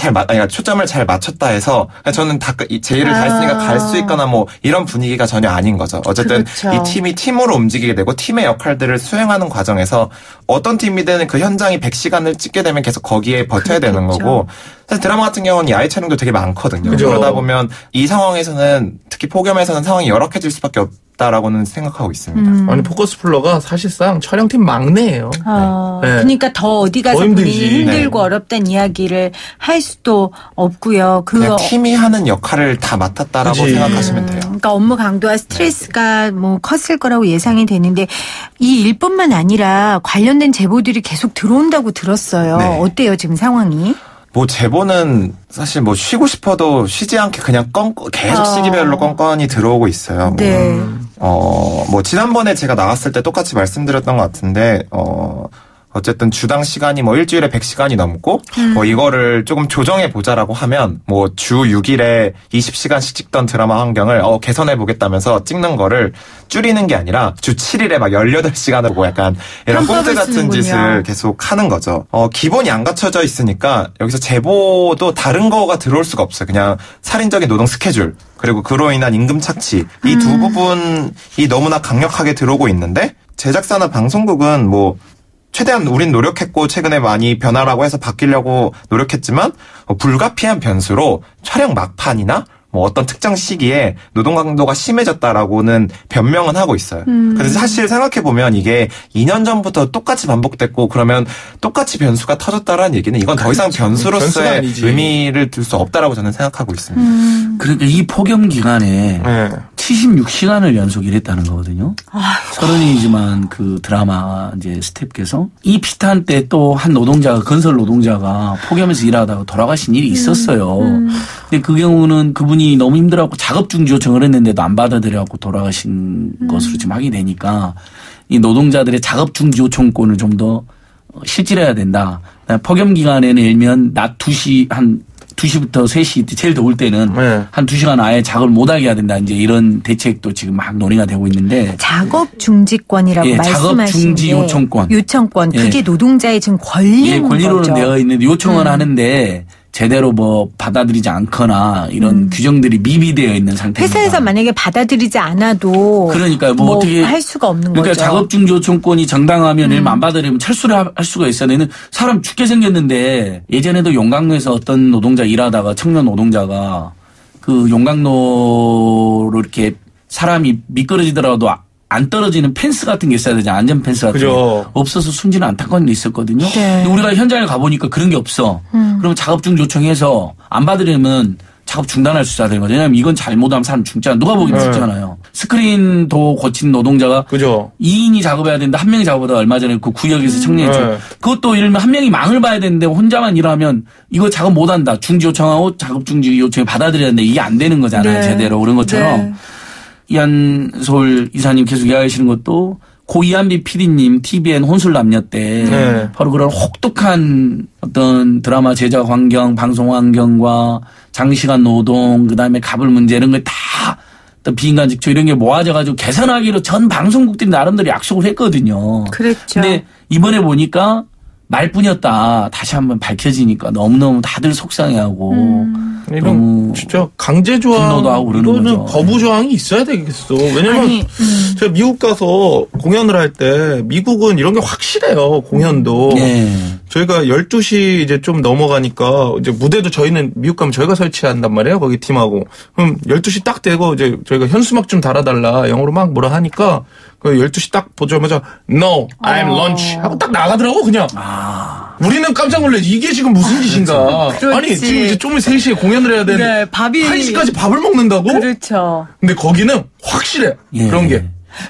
초점을 잘 맞췄다 해서 저는 제 일을 다 했으니까 갈 수 있거나 뭐 이런 분위기가 전혀 아닌 거죠. 어쨌든 그렇죠. 이 팀이 팀으로 움직이게 되고 팀의 역할들을 수행하는 과정에서 어떤 팀이든 그 현장이 100시간을 찍게 되면 계속 거기에 버텨야 되는 거고 사실 드라마 같은 경우는 야외 촬영도 되게 많거든요. 그죠. 그러다 보면 이 상황에서는 특히 폭염에서는 상황이 열악해질 수밖에 없다라고는 생각하고 있습니다. 아니 포커스 플러가 사실상 촬영팀 막내예요. 네. 그러니까 더 어디 가서 본인이 힘들고 어렵다는 이야기를 할 수도 없고요. 그냥 팀이 하는 역할을 다 맡았다라고 생각하시면 돼요. 그러니까 업무 강도와 스트레스가 뭐 컸을 거라고 예상이 되는데 이 일뿐만 아니라 관련된 제보들이 계속 들어온다고 들었어요. 네. 어때요 지금 상황이? 뭐 제보는 사실 뭐 쉬고 싶어도 쉬지 않게 그냥 계속 시기별로 건건이 들어오고 있어요. 네. 뭐 지난번에 제가 나왔을 때 똑같이 말씀드렸던 것 같은데 어쨌든 주당 시간이 뭐 일주일에 100시간이 넘고 뭐 이거를 조금 조정해 보자라고 하면 뭐 주 6일에 20시간씩 찍던 드라마 환경을 개선해 보겠다면서 찍는 거를 줄이는 게 아니라 주 7일에 막 18시간을 보고 약간 이런 꽁트 같은 쓰는군요. 짓을 계속 하는 거죠. 기본이 안 갖춰져 있으니까 여기서 제보도 다른 거가 들어올 수가 없어요. 그냥 살인적인 노동 스케줄 그리고 그로 인한 임금 착취 이 두 부분이 너무나 강력하게 들어오고 있는데 제작사나 방송국은 뭐 최대한 우린 노력했고 최근에 많이 변화라고 해서 바뀌려고 노력했지만 불가피한 변수로 촬영 막판이나 뭐 어떤 특정 시기에 노동 강도가 심해졌다라고는 변명은 하고 있어요. 그래서 사실 생각해보면 이게 2년 전부터 똑같이 반복됐고 그러면 똑같이 변수가 터졌다라는 얘기는 이건 더 이상 변수로서의 의미를 둘 수 없다라고 저는 생각하고 있습니다. 그러니까 이 폭염 기간에 76시간을 연속 일했다는 거거든요. 서른이지만 그 드라마 이제 스태프께서 이 비슷한 때 또 한 노동자가 건설 노동자가 폭염에서 일하다가 돌아가신 일이 있었어요. 근데 그 경우는 그분이 너무 힘들어갖고 작업 중지 요청을 했는데도 안 받아들여갖고 돌아가신 것으로 지금 확인되니까 이 노동자들의 작업 중지 요청권을 좀 더 실질해야 된다. 폭염 기간에는 일면 낮 2시 한 2시부터 3시 제일 더울 때는 한 2시간 아예 작업을 못하게 해야 된다. 이제 이런 대책도 지금 막 논의가 되고 있는데. 작업 중지권이라고 말씀하신 작업 중지 요청권. 그게 노동자의 지금 권리인 권리로는 거죠. 되어 있는데 요청은 하는데 제대로 뭐 받아들이지 않거나 이런 규정들이 미비되어 있는 상태입니다. 회사에서 만약에 받아들이지 않아도 그러니까 뭐 어떻게 할 수가 없는 그러니까 거죠. 작업 중지 요청권이 정당하면 일만 안 받아들이면 철수를 할 수가 있어야 되는 사람 죽게 생겼는데 예전에도 용광로에서 어떤 노동자 일하다가 청년 노동자가 그 용광로로 이렇게 사람이 미끄러지더라도 안 떨어지는 펜스 같은 게 있어야 되지 안전 펜스 같은 게 없어서 숨지는 안타까운 일이 있었거든요. 네. 근데 우리가 현장에 가보니까 그런 게 없어. 그러면 작업 중지 요청해서 안 받으려면 작업 중단할 수 있어야 되는 거죠. 왜냐하면 이건 잘못하면 사람 죽잖아. 누가 보기엔 죽잖아요. 스크린도 고친 노동자가 2인이 작업해야 되는데 한 명이 작업하다가 얼마 전에 그 구역에서 청년했죠. 그것도 예를 들면 한 명이 망을 봐야 되는데 혼자만 일하면 이거 작업 못한다. 중지 요청하고 작업 중지 요청에 받아들여야 되는데 이게 안 되는 거잖아요. 제대로 그런 것처럼. 이한솔 이사님 계속 이야기하시는 것도 고 이한비 PD님 TVN 혼술남녀 때 바로 그런 혹독한 어떤 드라마 제작 환경, 방송 환경과 장시간 노동, 그다음에 갑을 문제 이런 걸 다 비인간 직초 이런 게 모아져가지고 개선하기로 전 방송국들이 나름대로 약속을 했거든요. 그랬죠. 근데 이번에 보니까 말뿐이었다. 다시 한번 밝혀지니까 너무너무 다들 속상해하고 이런 진짜 강제 조항 이거는 거부 조항이 있어야 되겠어. 왜냐면 제가 미국 가서 공연을 할 때 미국은 이런 게 확실해요. 공연도. 저희가 12시 이제 좀 넘어가니까 이제 무대도 저희는 미국 가면 저희가 설치한단 말이에요. 거기 팀하고. 그럼 12시 딱 되고 이제 저희가 현수막 좀 달아달라. 영어로 막 뭐라 하니까 그 12시 딱 보자마자 No, I'm lunch 하고 딱 나가더라고 그냥. 우리는 깜짝 놀래. 이게 지금 무슨 짓인가. 아니 지금 이제 좀 3시에 공연을 해야 되는데 1시까지 밥을 먹는다고? 그렇죠. 근데 거기는 확실해. 그런 게.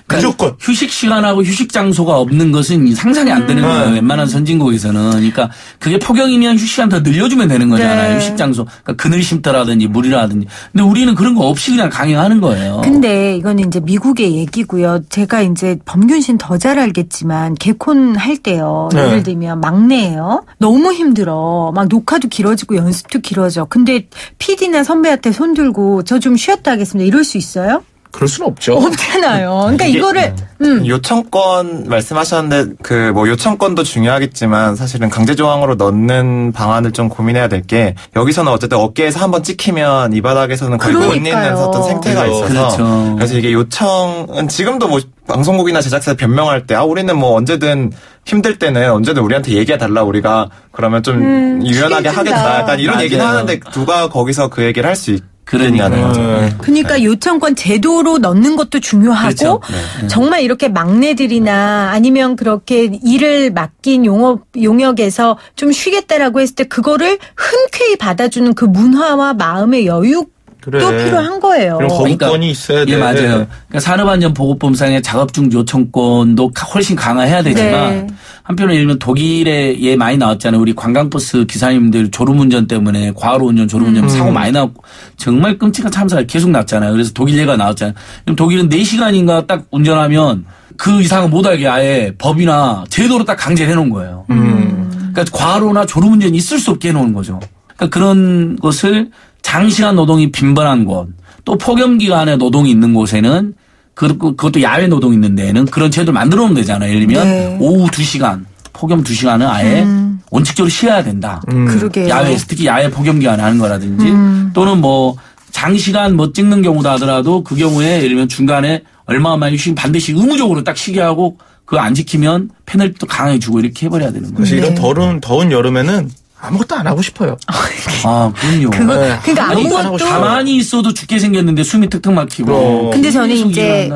무조건. 휴식 시간하고 휴식 장소가 없는 것은 상상이 안 되는 거예요. 웬만한 선진국에서는. 그러니까 그게 폭염이면 휴식 시간 더 늘려주면 되는 거잖아요. 휴식 장소. 그러니까 그늘 쉼터라든지 물이라든지. 근데 우리는 그런 거 없이 그냥 강행하는 거예요. 근데 이거는 이제 미국의 얘기고요. 제가 이제 범균 씨는 더 잘 알겠지만 개콘 할 때요. 예를 들면 막내예요. 너무 힘들어. 막 녹화도 길어지고 연습도 길어져. 근데 PD나 선배한테 손 들고 저 좀 쉬었다 하겠습니다. 이럴 수 있어요? 그럴 수는 없죠. 없잖아요. 그러니까 이거를 요청권 말씀하셨는데 그 뭐 요청권도 중요하겠지만 사실은 강제 조항으로 넣는 방안을 좀 고민해야 될 게 여기서는 어쨌든 어깨에서 한번 찍히면 이 바닥에서는 거의 못 있는 어떤 생태가 있어서 그래서 이게 요청은 지금도 뭐 방송국이나 제작사에 변명할 때 우리는 뭐 언제든 힘들 때는 언제든 우리한테 얘기해 달라 우리가 그러면 좀 유연하게 하겠다 약간 이런 얘기는 하는데 누가 거기서 그 얘기를 할 수 그러냐는 거죠. 그러니까 요청권 제도로 넣는 것도 중요하고 그렇죠. 정말 이렇게 막내들이나 아니면 그렇게 일을 맡긴 용역에서 좀 쉬겠다라고 했을 때 그거를 흔쾌히 받아주는 그 문화와 마음의 여유 또 필요한 거예요. 그럼 거부권이 있어야 돼. 예, 맞아요. 그러니까 산업안전보건법상의 작업중지 요청권도 훨씬 강화해야 되지만 한편으로 예를 들면 독일에 예 많이 나왔잖아요. 우리 관광버스 기사님들 졸음운전 때문에 과로 운전, 졸음운전 사고 많이 나왔고 정말 끔찍한 참사가 계속 났잖아요. 그래서 독일 예가 나왔잖아요. 그럼 독일은 4시간인가 딱 운전하면 그 이상은 못하게 아예 법이나 제도로 딱 강제를 해놓은 거예요. 그러니까 과로나 졸음운전이 있을 수 없게 해놓은 거죠. 그러니까 그런 것을 장시간 노동이 빈번한 곳, 또 폭염기간에 노동이 있는 곳에는 그것도 야외 노동이 있는 데에는 그런 제도를 만들어 놓으면 되잖아요. 예를 들면 네. 오후 2시간, 폭염 2시간은 아예 원칙적으로 쉬어야 된다. 그러게요. 야외에서 특히 야외 폭염기간에 하는 거라든지 또는 뭐 장시간 뭐 찍는 경우다 하더라도 그 경우에 예를 들면 중간에 얼마만에 쉬면 반드시 의무적으로 딱 쉬게 하고 그거 안 지키면 페널티도 강하게 주고 이렇게 해버려야 되는 거예요. 사실 이런 더운 여름에는 아무것도 안 하고 싶어요. 아, 그럼요. 그러니까 아무것도 가만히 있어도 죽게 생겼는데 숨이 턱턱 막히고. 근데 저는 이제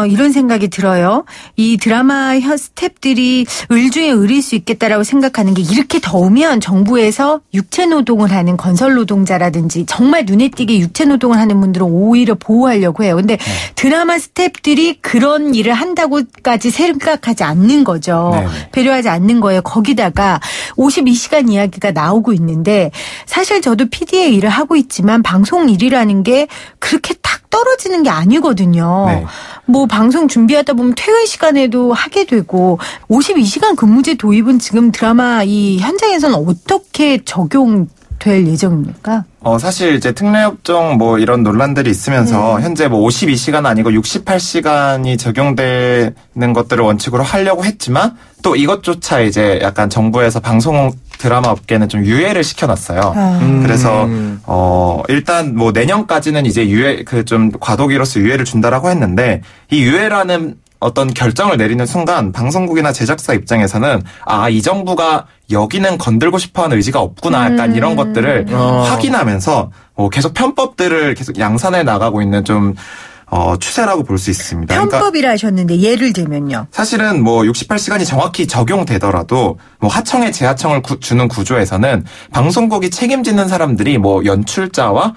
이런 생각이 들어요. 이 드라마 스태프들이 을 중에 을일 수 있겠다라고 생각하는 게 이렇게 더우면 정부에서 육체 노동을 하는 건설 노동자라든지 정말 눈에 띄게 육체 노동을 하는 분들은 오히려 보호하려고 해요. 근데 드라마 스태프들이 그런 일을 한다고까지 생각하지 않는 거죠. 네. 배려하지 않는 거예요. 거기다가 52시간 이야기 가 나오고 있는데 사실 저도 PD의 일을 하고 있지만 방송 일이라는 게 그렇게 탁 떨어지는 게 아니거든요. 네. 뭐 방송 준비하다 보면 퇴근 시간에도 하게 되고 52시간 근무제 도입은 지금 드라마 이 현장에서는 어떻게 적용될 예정입니까? 사실 이제 특례업종 뭐 이런 논란들이 있으면서 현재 뭐 52시간 아니고 68시간이 적용되는 것들을 원칙으로 하려고 했지만 또 이것조차 이제 약간 정부에서 방송 드라마 업계는 좀 유예를 시켜놨어요. 그래서 일단 뭐 내년까지는 이제 유예 좀 과도기로서 유예를 준다라고 했는데 이 유예라는 어떤 결정을 내리는 순간 방송국이나 제작사 입장에서는 이 정부가 여기는 건들고 싶어하는 의지가 없구나 약간 이런 것들을 확인하면서 계속 편법들을 계속 양산해 나가고 있는 좀 추세라고 볼 수 있습니다. 편법이라 그러니까 하셨는데 예를 들면요. 사실은 뭐 68시간이 정확히 적용되더라도 뭐 하청에 재하청을 주는 구조에서는 방송국이 책임지는 사람들이 뭐 연출자와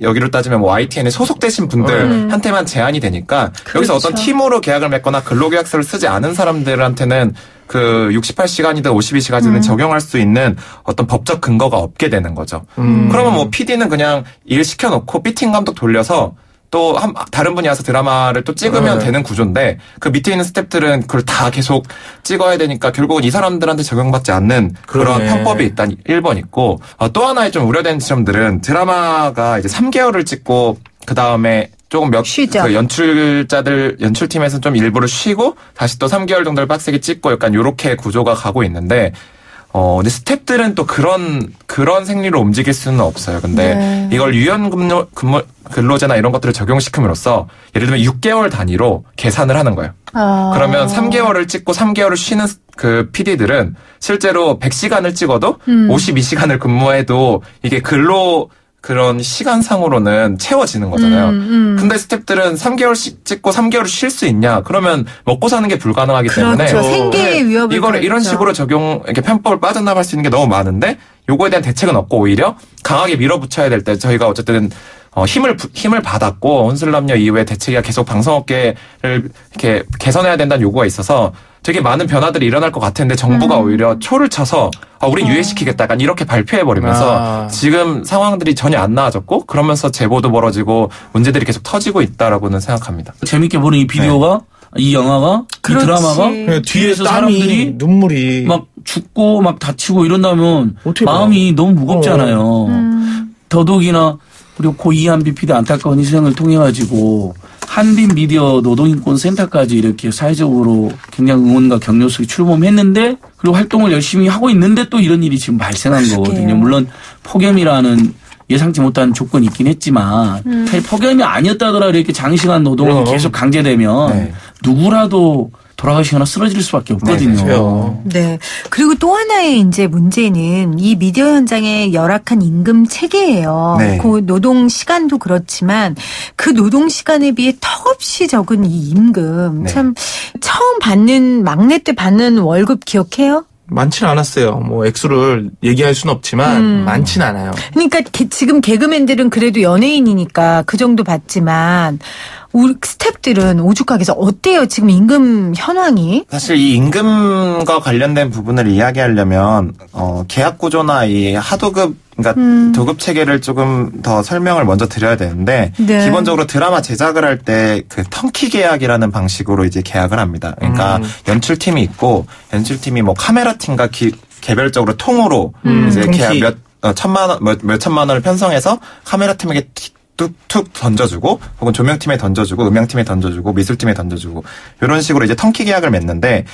여기로 따지면 뭐 YTN에 소속되신 분들한테만 제한이 되니까 그렇죠. 여기서 어떤 팀으로 계약을 맺거나 근로계약서를 쓰지 않은 사람들한테는 그 68시간이든 52시간이든 적용할 수 있는 어떤 법적 근거가 없게 되는 거죠. 그러면 뭐 PD는 그냥 일 시켜놓고 피팅 감독 돌려서 또 다른 분이 와서 드라마를 또 찍으면 되는 구조인데 그 밑에 있는 스태프들은 그걸 다 계속 찍어야 되니까 결국은 이 사람들한테 적용받지 않는 그런 편법이 일단 1번 있고 또 하나의 좀 우려된 지점들은 드라마가 이제 3개월을 찍고 그 다음에 조금 그 연출팀에서 좀 일부를 쉬고 다시 또 3개월 정도를 빡세게 찍고 약간 요렇게 구조가 가고 있는데 근데 스태프들은 또 그런 생리로 움직일 수는 없어요. 근데 이걸 유연 근로제나 이런 것들을 적용시킴으로써 예를 들면 6개월 단위로 계산을 하는 거예요. 그러면 3개월을 찍고 3개월을 쉬는 그 PD들은 실제로 100시간을 찍어도 52시간을 근무해도 이게 그런 시간상으로는 채워지는 거잖아요. 근데 스태프들은 3개월씩 찍고 3개월을 쉴 수 있냐? 그러면 먹고 사는 게 불가능하기 때문에 생계의 위협을 이거를 이런 식으로 이렇게 편법을 빠져나갈 수 있는 게 너무 많은데 요거에 대한 대책은 없고 오히려 강하게 밀어붙여야 될 때 저희가 어쨌든 힘을 받았고 혼술남녀 이후에 대책이 계속 방송업계를 이렇게 개선해야 된다는 요구가 있어서 되게 많은 변화들이 일어날 것 같은데 정부가 오히려 초를 쳐서 우린 유예시키겠다 약간 이렇게 발표해버리면서 지금 상황들이 전혀 안 나아졌고 그러면서 제보도 벌어지고 문제들이 계속 터지고 있다라고는 생각합니다. 재밌게 보는 이 비디오가 이 영화가 이 드라마가 뒤에서 사람들이 눈물이 막 죽고 막 다치고 이런다면 마음이 너무 무겁잖아요. 더더욱이나 그리고 고 이한비 PD 안타까운 희생을 통해 가지고 한빛 미디어 노동인권 센터까지 이렇게 사회적으로 굉장히 응원과 격려 속에 출범했는데 그리고 활동을 열심히 하고 있는데 또 이런 일이 지금 발생한 거거든요. 물론 폭염이라는 예상치 못한 조건이 있긴 했지만 폭염이 아니었다더라 이렇게 장시간 노동이 계속 강제되면 누구라도 돌아가시거나 쓰러질 수밖에 없거든요. 네. 그리고 또 하나의 이제 문제는 이 미디어 현장의 열악한 임금 체계예요. 네. 그 노동 시간도 그렇지만 그 노동 시간에 비해 턱없이 적은 이 임금. 참 처음 막내 때 받는 월급 기억해요? 많지는 않았어요. 뭐 액수를 얘기할 수는 없지만 많지는 않아요. 그러니까 지금 개그맨들은 그래도 연예인이니까 그 정도 받지만 우리 스태프들은 오죽하게서 어때요? 지금 임금 현황이? 사실 이 임금과 관련된 부분을 이야기하려면 계약 구조나 이 하도급 그러니까 도급 체계를 조금 더 설명을 먼저 드려야 되는데 네. 기본적으로 드라마 제작을 할 때 그 턴키 계약이라는 방식으로 이제 계약을 합니다. 그러니까 연출팀이 있고 연출팀이 뭐 카메라 팀과 개별적으로 통으로 이제 계약 몇 천만 원을 편성해서 카메라 팀에게 툭툭 던져주고 혹은 조명팀에 던져주고 음향팀에 던져주고 미술팀에 던져주고 이런 식으로 이제 턴키 계약을 맺는데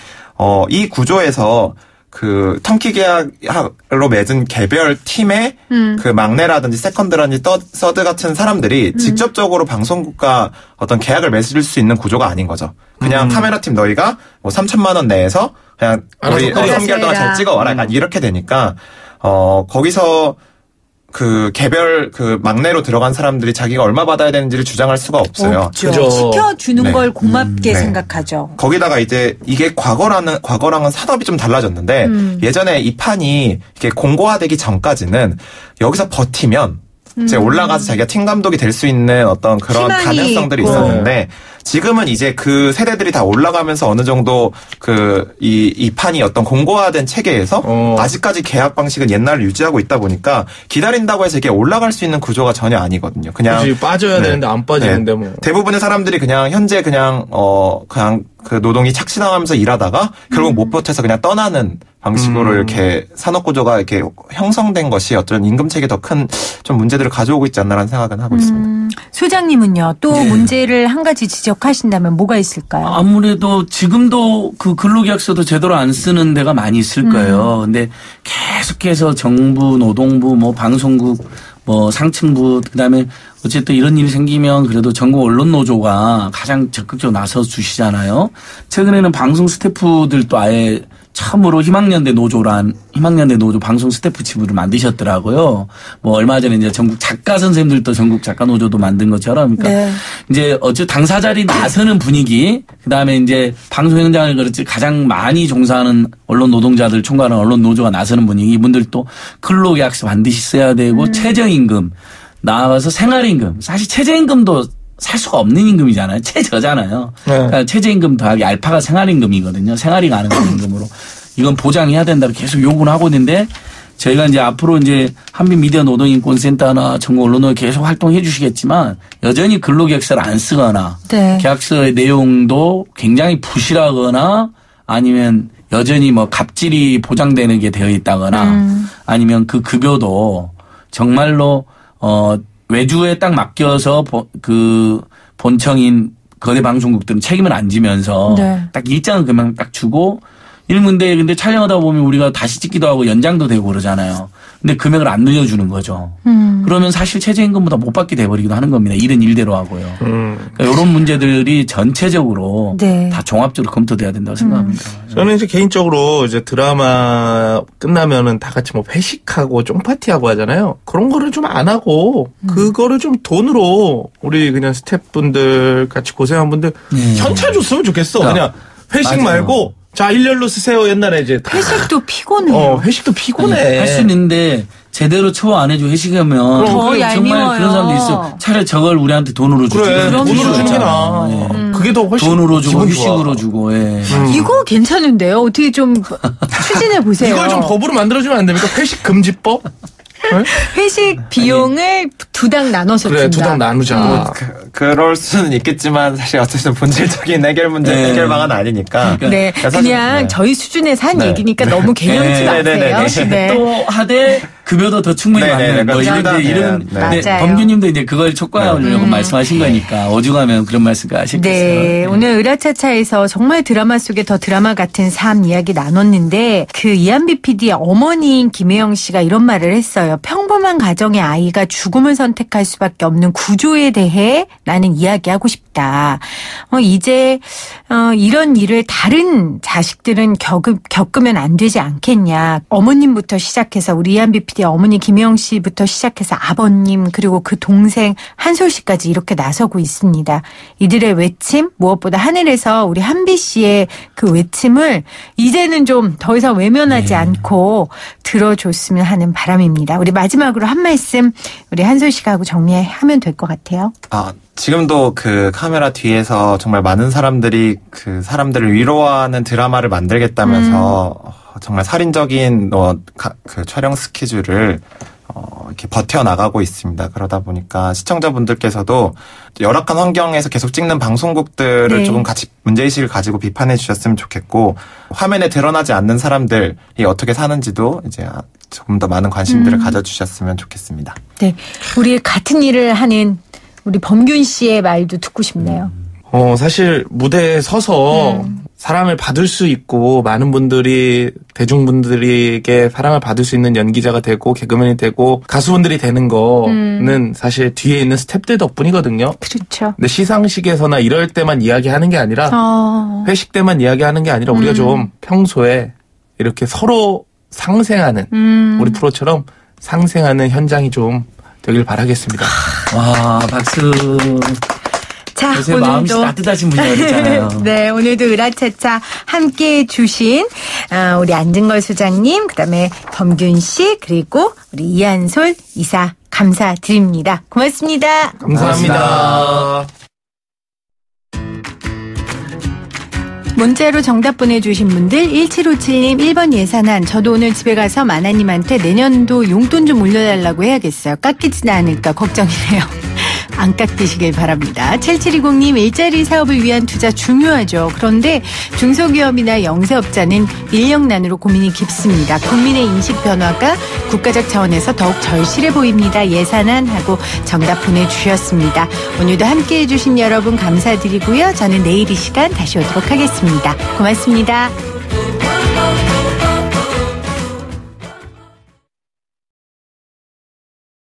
이 구조에서 그 턴키 계약으로 맺은 개별 팀의 그 막내라든지 세컨드라든지 서드 같은 사람들이 직접적으로 방송국과 어떤 계약을 맺을 수 있는 구조가 아닌 거죠. 그냥 카메라 팀 너희가 뭐 3천만 원 내에서 그냥 우리 3개월 동안 잘 찍어와라. 약간 이렇게 되니까 거기서 그 개별 그 막내로 들어간 사람들이 자기가 얼마 받아야 되는지를 주장할 수가 없어요. 그죠. 시켜주는 걸 고맙게 생각하죠. 거기다가 이제 이게 과거랑은 산업이 좀 달라졌는데 예전에 이 판이 이렇게 공고화되기 전까지는 여기서 버티면 이제 올라가서 자기가 팀 감독이 될 수 있는 어떤 그런 가능성들이 있었는데 지금은 이제 그 세대들이 다 올라가면서 어느 정도 이 판이 어떤 공고화된 체계에서 아직까지 계약 방식은 옛날을 유지하고 있다 보니까 기다린다고 해서 이게 올라갈 수 있는 구조가 전혀 아니거든요. 그냥 그치, 빠져야 되는데 안 빠지는데 뭐 대부분의 사람들이 그냥 현재 그냥 그 노동이 착취당하면서 일하다가 결국 못 버텨서 그냥 떠나는 방식으로 이렇게 산업 구조가 이렇게 형성된 것이 어떤 임금 체계에 더 큰 좀 문제들을 가져오고 있지 않나라는 생각은 하고 있습니다. 소장님은요, 또 문제를 한 가지 지적하신다면 뭐가 있을까요? 아무래도 지금도 그 근로계약서도 제대로 안 쓰는 데가 많이 있을 거예요. 근데 계속해서 정부, 노동부, 뭐 방송국, 뭐 상층부, 그다음에 어쨌든 이런 일이 생기면 그래도 전국 언론노조가 가장 적극적으로 나서 주시잖아요. 최근에는 방송 스태프들도 아예 처음으로 희망연대 노조 방송 스태프 지부를 만드셨더라고요. 뭐 얼마 전에 이제 전국 작가 선생님들도 전국 작가 노조도 만든 것처럼 그러니까 이제 당사자리 나서는 분위기, 그다음에 이제 방송 현장을 그렇지 가장 많이 종사하는 언론 노동자들 총괄하는 언론 노조가 나서는 분위기, 이분들도 근로계약서 반드시 써야 되고 최저임금 나와서 생활임금, 사실 최저임금도 살 수가 없는 임금이잖아요. 최저잖아요. 그러니까 최저임금 더하기 알파가 생활임금이거든요. 생활이 가능한 임금으로. 이건 보장해야 된다고 계속 요구는 하고 있는데 저희가 이제 앞으로 이제 한빛미디어 노동인권센터나 전국 언론노조 계속 활동해 주시겠지만 여전히 근로계약서를 안 쓰거나 계약서의 내용도 굉장히 부실하거나 아니면 여전히 뭐 갑질이 보장되는 게 되어 있다거나 아니면 그 급여도 정말로 외주에 딱 맡겨서 그 본청인 거대 방송국들은 책임을 안 지면서 딱 일정을 그만 딱 주고 근데 촬영하다 보면 우리가 다시 찍기도 하고 연장도 되고 그러잖아요. 근데 금액을 안 늘려주는 거죠. 그러면 사실 최저임금보다 못 받게 돼버리기도 하는 겁니다. 일은 일대로 하고요. 그러니까 이런 문제들이 전체적으로 다 종합적으로 검토돼야 된다고 생각합니다. 저는 이제 개인적으로 이제 드라마 끝나면은 다 같이 뭐 회식하고 쫑파티하고 하잖아요. 그런 거를 좀 안 하고 그거를 좀 돈으로 우리 그냥 스태프분들 같이 고생한 분들 현찰 줬으면 좋겠어. 그냥 회식 말고 자, 일렬로 쓰세요. 옛날에 이제. 회식도 피곤해요. 회식도 피곤해. 할 수 있는데 제대로 처우 안 해주고 회식하면 더 정말 그런 사람도 있어. 차라리 저걸 우리한테 돈으로 주지. 그래, 돈으로 주는 게 나아. 그게 더 훨씬 돈으로 주고 휴식으로 주고. 이거 괜찮은데요? 어떻게 좀 추진해 보세요. 이걸 좀 법으로 만들어주면 안 됩니까? 회식 금지법? 회식 비용을 두 당 나눠서 준다. 그래, 두 당 나누자. 그럴 수는 있겠지만 사실 어쨌든 본질적인 해결 방안은 아니니까. 네, 그냥 저희 수준에서 한 얘기니까 너무 개념치 마세요. 또 하되 급여도 더 충분히 받는 뭐 이런 범규님도 이제 그걸 촉구하려고 말씀하신 거니까 오죽하면 그런 말씀을 하셨겠어요. 네, 오늘 의라차차에서 정말 드라마 속에 더 드라마 같은 삶 이야기 나눴는데 그 이한비 PD의 어머니인 김혜영 씨가 이런 말을 했어요. 평범한 가정의 아이가 죽음을 선택할 수밖에 없는 구조에 대해 나는 이야기하고 싶다. 이제 이런 일을 다른 자식들은 겪으면 안 되지 않겠냐. 어머님부터 시작해서 우리 이한비 PD의 어머니 김혜영 씨부터 시작해서 아버님 그리고 그 동생 한솔 씨까지 이렇게 나서고 있습니다. 이들의 외침 무엇보다 하늘에서 우리 한비 씨의 그 외침을 이제는 좀 더 이상 외면하지 않고 들어줬으면 하는 바람입니다. 우리 마지막으로 한 말씀 우리 한솔 씨가 하고 정리하면 될 것 같아요. 지금도 그 카메라 뒤에서 정말 많은 사람들이 그 사람들을 위로하는 드라마를 만들겠다면서 정말 살인적인 그 촬영 스케줄을 이렇게 버텨나가고 있습니다. 그러다 보니까 시청자분들께서도 열악한 환경에서 계속 찍는 방송국들을 네. 조금 같이 문제의식을 가지고 비판해 주셨으면 좋겠고, 화면에 드러나지 않는 사람들이 어떻게 사는지도 이제 조금 더 많은 관심들을 가져주셨으면 좋겠습니다. 네. 우리 같은 일을 하는 우리 범균 씨의 말도 듣고 싶네요. 사실 무대에 서서 사랑을 받을 수 있고 많은 분들이 대중분들에게 사랑을 받을 수 있는 연기자가 되고 개그맨이 되고 가수분들이 되는 거는 사실 뒤에 있는 스태프들 덕분이거든요. 그렇죠. 근데 시상식에서나 이럴 때만 이야기하는 게 아니라 회식 때만 이야기하는 게 아니라 우리가 좀 평소에 이렇게 서로 상생하는 우리 프로처럼 상생하는 현장이 좀 되길 바라겠습니다. 와, 박수. 자, 오늘도 마음이 따뜻하신 분이라고 그랬잖아요. 네, 오늘도 으라차차 함께해 주신 우리 안진걸 소장님, 그다음에 범균 씨, 그리고 우리 이한솔 이사 감사드립니다. 고맙습니다. 감사합니다. 문자로 정답 보내주신 분들 1757님 1번 예산안 저도 오늘 집에 가서 마나님한테 내년도 용돈 좀 올려달라고 해야겠어요. 깎이지는 않을까 걱정이네요. 안 깎이시길 바랍니다. 7720님 일자리 사업을 위한 투자 중요하죠. 그런데 중소기업이나 영세업자는 인력난으로 고민이 깊습니다. 국민의 인식 변화가 국가적 차원에서 더욱 절실해 보입니다. 예산안 하고 정답 보내주셨습니다. 오늘도 함께해 주신 여러분 감사드리고요. 저는 내일 이 시간 다시 오도록 하겠습니다. 고맙습니다.